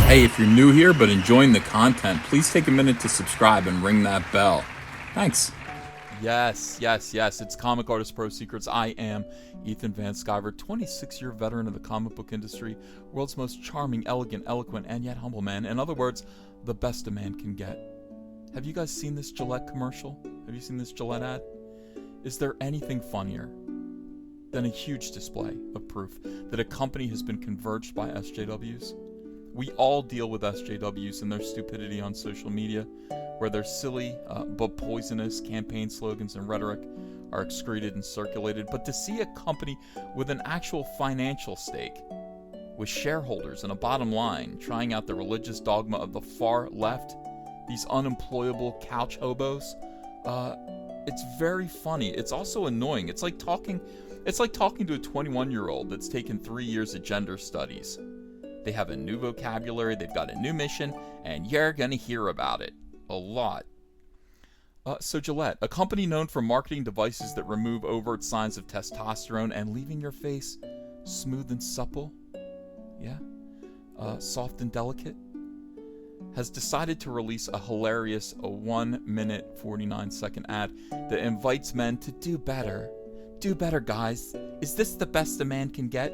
Hey, if you're new here but enjoying the content, please take a minute to subscribe and ring that bell. Thanks. Yes, it's Comic Artist Pro Secrets. I am Ethan Van Sciver, 26-year veteran of the comic book industry, world's most charming, elegant, eloquent, and yet humble man. In other words, the best a man can get. Have you guys seen this Gillette commercial? Have you seen this Gillette ad? Is there anything funnier than a huge display of proof that a company has been converged by SJWs? We all deal with SJWs and their stupidity on social media, where their silly but poisonous campaign slogans and rhetoric are excreted and circulated. But to see a company with an actual financial stake, with shareholders and a bottom line, trying out the religious dogma of the far left, these unemployable couch hobos, it's very funny. It's also annoying. It's like talking to a 21-year-old that's taken 3 years of gender studies. They have a new vocabulary, they've got a new mission, and you're gonna hear about it. A lot. So Gillette, a company known for marketing devices that remove overt signs of testosterone and leaving your face smooth and supple, soft and delicate, has decided to release a hilarious 1-minute 49-second ad that invites men to do better. Do better, guys. Is this the best a man can get?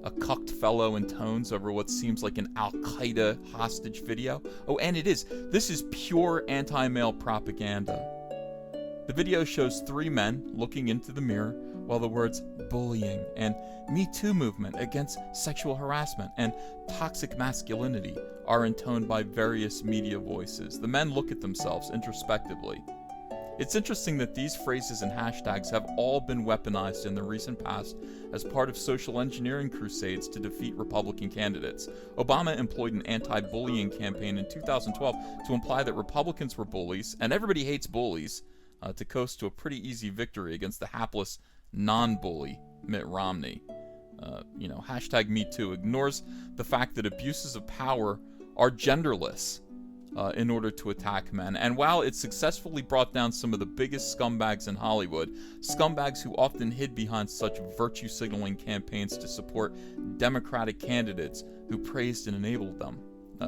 A cucked fellow intones over what seems like an Al-Qaeda hostage video. Oh, and it is. This is pure anti-male propaganda. The video shows 3 men looking into the mirror while the words bullying and Me Too movement against sexual harassment and toxic masculinity are intoned by various media voices. The men look at themselves introspectively. It's interesting that these phrases and hashtags have all been weaponized in the recent past as part of social engineering crusades to defeat Republican candidates. Obama employed an anti-bullying campaign in 2012 to imply that Republicans were bullies, and everybody hates bullies, to coast to a pretty easy victory against the hapless non-bully Mitt Romney. Hashtag #MeToo ignores the fact that abuses of power are genderless. In order to attack men. And while it successfully brought down some of the biggest scumbags in Hollywood, scumbags who often hid behind such virtue signaling campaigns to support Democratic candidates who praised and enabled them,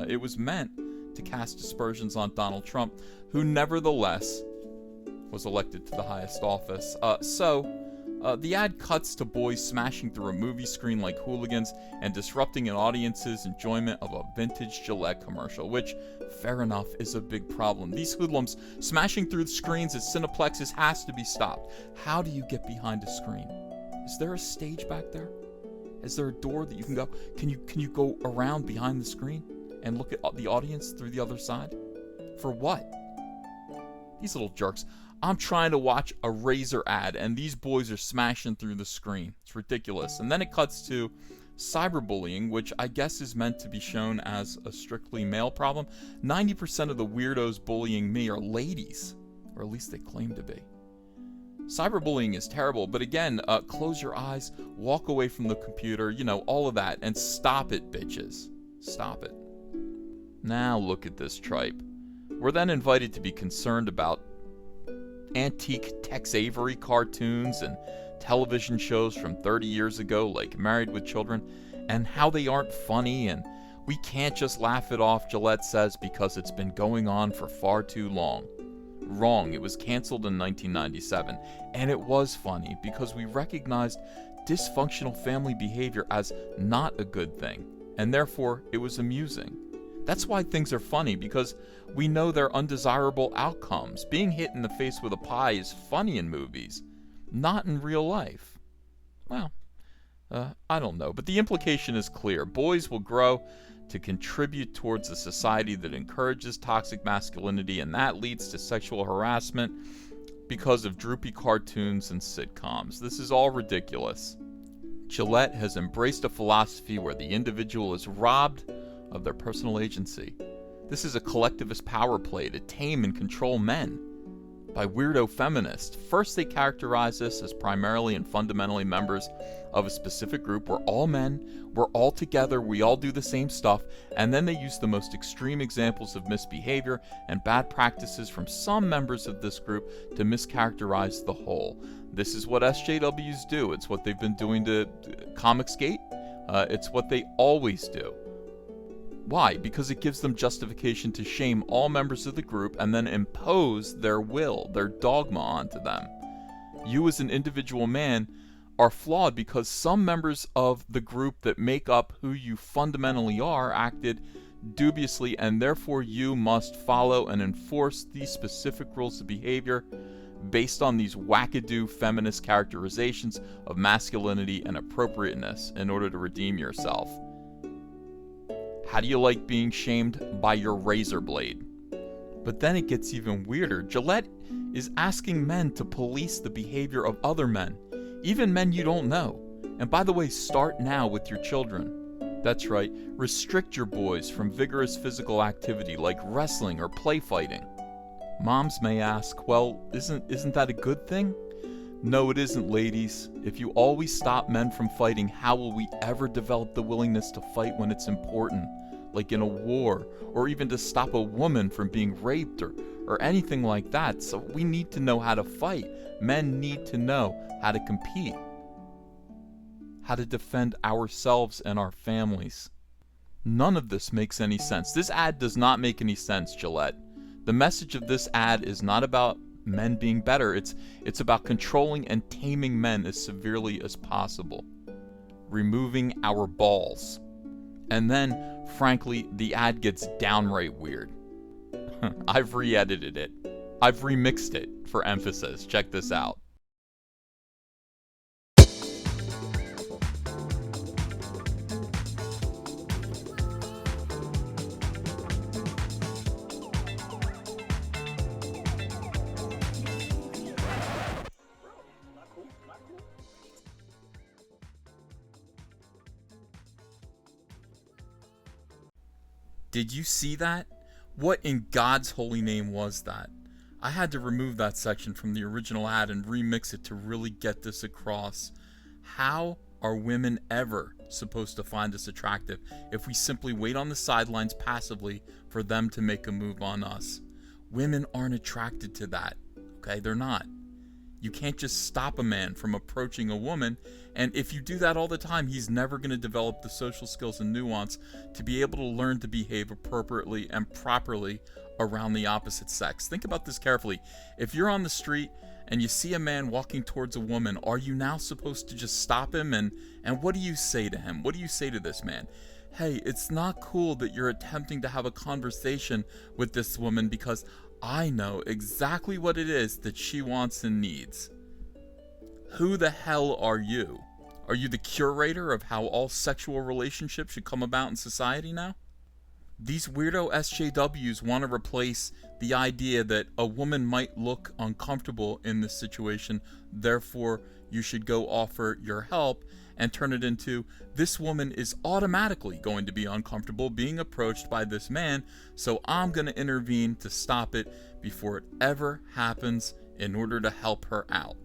it was meant to cast aspersions on Donald Trump, who nevertheless was elected to the highest office. The ad cuts to boys smashing through a movie screen like hooligans and disrupting an audience's enjoyment of a vintage Gillette commercial, which, fair enough, is a big problem. These hoodlums smashing through the screens at Cineplexes has to be stopped. How do you get behind a screen? Is there a stage back there? Is there a door that you can go? Can you go around behind the screen and look at the audience through the other side? For what? These little jerks. I'm trying to watch a razor ad, and these boys are smashing through the screen. It's ridiculous. And then it cuts to cyberbullying, which I guess is meant to be shown as a strictly male problem. 90% of the weirdos bullying me are ladies, or at least they claim to be. Cyberbullying is terrible, but again, close your eyes, walk away from the computer, all of that, and stop it, bitches. Stop it. Now look at this tripe. We're then invited to be concerned about antique Tex Avery cartoons and television shows from 30 years ago like Married with Children, and how they aren't funny, and we can't just laugh it off, Gillette says, because it's been going on for far too long. Wrong. It was canceled in 1997, and it was funny because we recognized dysfunctional family behavior as not a good thing, and therefore it was amusing. That's why things are funny, because we know they're undesirable outcomes. Being hit in the face with a pie is funny in movies, not in real life. Well, I don't know, but the implication is clear. Boys will grow to contribute towards a society that encourages toxic masculinity, and that leads to sexual harassment because of droopy cartoons and sitcoms. This is all ridiculous. Gillette has embraced a philosophy where the individual is robbed of their personal agency. This is a collectivist power play to tame and control men. by weirdo feminists. First, they characterize us as primarily and fundamentally members of a specific group. We're all men, we're all together, we all do the same stuff, and then they use the most extreme examples of misbehavior and bad practices from some members of this group to mischaracterize the whole. This is what SJWs do. It's what they've been doing to Comicsgate. It's what they always do. Why? Because it gives them justification to shame all members of the group and then impose their will, their dogma onto them. You as an individual man are flawed because some members of the group that make up who you fundamentally are acted dubiously, and therefore you must follow and enforce these specific rules of behavior based on these wackadoo feminist characterizations of masculinity and appropriateness in order to redeem yourself. How do you like being shamed by your razor blade? But then it gets even weirder. Gillette is asking men to police the behavior of other men, even men you don't know. And by the way, start now with your children. That's right, restrict your boys from vigorous physical activity like wrestling or play fighting. Moms may ask, well, isn't that a good thing? No, it isn't, ladies. If you always stop men from fighting, how will we ever develop the willingness to fight when it's important? Like in a war, or even to stop a woman from being raped or anything like that. So we need to know how to fight. Men need to know how to compete, how to defend ourselves and our families. None of this makes any sense. This ad does not make any sense, Gillette. The message of this ad is not about men being better. It's about controlling and taming men as severely as possible. Removing our balls. And then, frankly, the ad gets downright weird. I've re-edited it. I've remixed it for emphasis. Check this out. Did you see that? What in God's holy name was that? I had to remove that section from the original ad and remix it to really get this across. How are women ever supposed to find us attractive if we simply wait on the sidelines passively for them to make a move on us? Women aren't attracted to that, okay? They're not. You can't just stop a man from approaching a woman, and if you do that all the time, he's never going to develop the social skills and nuance to be able to learn to behave appropriately and properly around the opposite sex. Think about this carefully. If you're on the street and you see a man walking towards a woman, are you now supposed to just stop him? And what do you say to him? What do you say to this man? Hey, it's not cool that you're attempting to have a conversation with this woman because I know exactly what it is that she wants and needs. Who the hell are you? Are you the curator of how all sexual relationships should come about in society now? These weirdo SJWs want to replace the idea that a woman might look uncomfortable in this situation, therefore you should go offer your help, and turn it into, this woman is automatically going to be uncomfortable being approached by this man, so I'm going to intervene to stop it before it ever happens in order to help her out.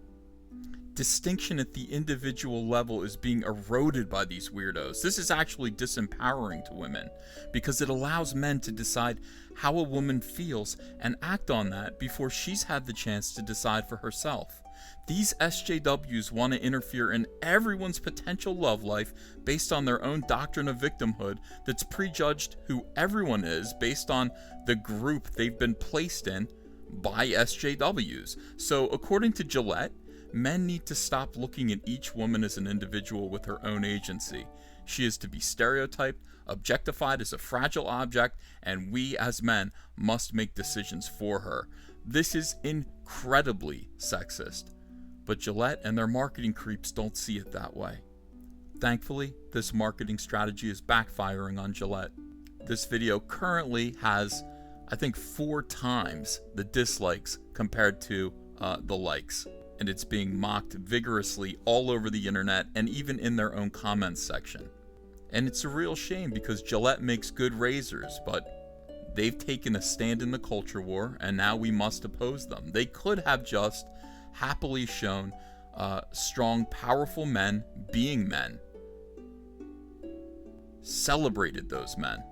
Distinction at the individual level is being eroded by these weirdos. This is actually disempowering to women because it allows men to decide how a woman feels and act on that before she's had the chance to decide for herself. These SJWs want to interfere in everyone's potential love life based on their own doctrine of victimhood that's prejudged who everyone is based on the group they've been placed in by SJWs. So according to Gillette, men need to stop looking at each woman as an individual with her own agency. She is to be stereotyped, objectified as a fragile object, and we as men must make decisions for her. This is incredibly sexist. But Gillette and their marketing creeps don't see it that way. Thankfully, this marketing strategy is backfiring on Gillette. This video currently has, I think, 4 times the dislikes compared to the likes. And it's being mocked vigorously all over the internet and even in their own comments section. And it's a real shame because Gillette makes good razors, but They've taken a stand in the culture war, and now we must oppose them. They could have just happily shown strong, powerful men being men, celebrated those men,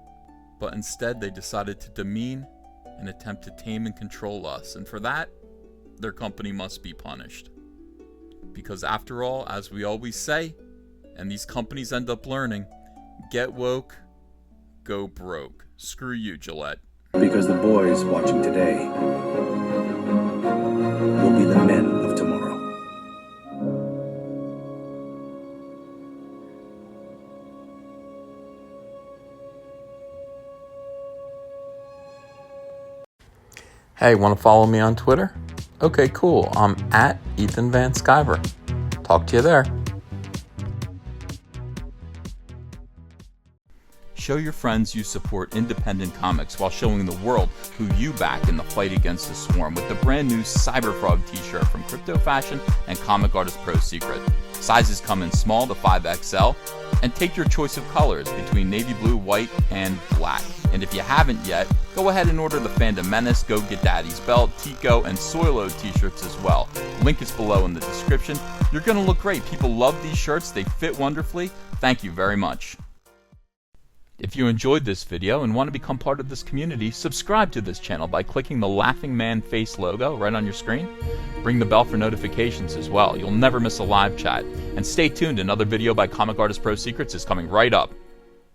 but instead they decided to demean and attempt to tame and control us, and for that, their company must be punished. Because after all, as we always say, and these companies end up learning, get woke, go broke. Screw you, Gillette. Because the boys watching today will be the men of tomorrow. Hey, want to follow me on Twitter? Okay, cool. I'm at Ethan Van Sciver. Talk to you there. Show your friends you support independent comics while showing the world who you back in the fight against the swarm with the brand new Cyberfrog t-shirt from Crypto Fashion and Comic Artist Pro Secret. Sizes come in small to 5XL, and take your choice of colors between navy blue, white, and black. And if you haven't yet, go ahead and order the Fandom Menace, Go Get Daddy's Belt, Tico, and Soilo t-shirts as well. Link is below in the description. You're going to look great. People love these shirts. They fit wonderfully. Thank you very much. If you enjoyed this video and want to become part of this community, subscribe to this channel by clicking the Laughing Man face logo right on your screen. Ring the bell for notifications as well. You'll never miss a live chat. And stay tuned, another video by Comic Artist Pro Secrets is coming right up.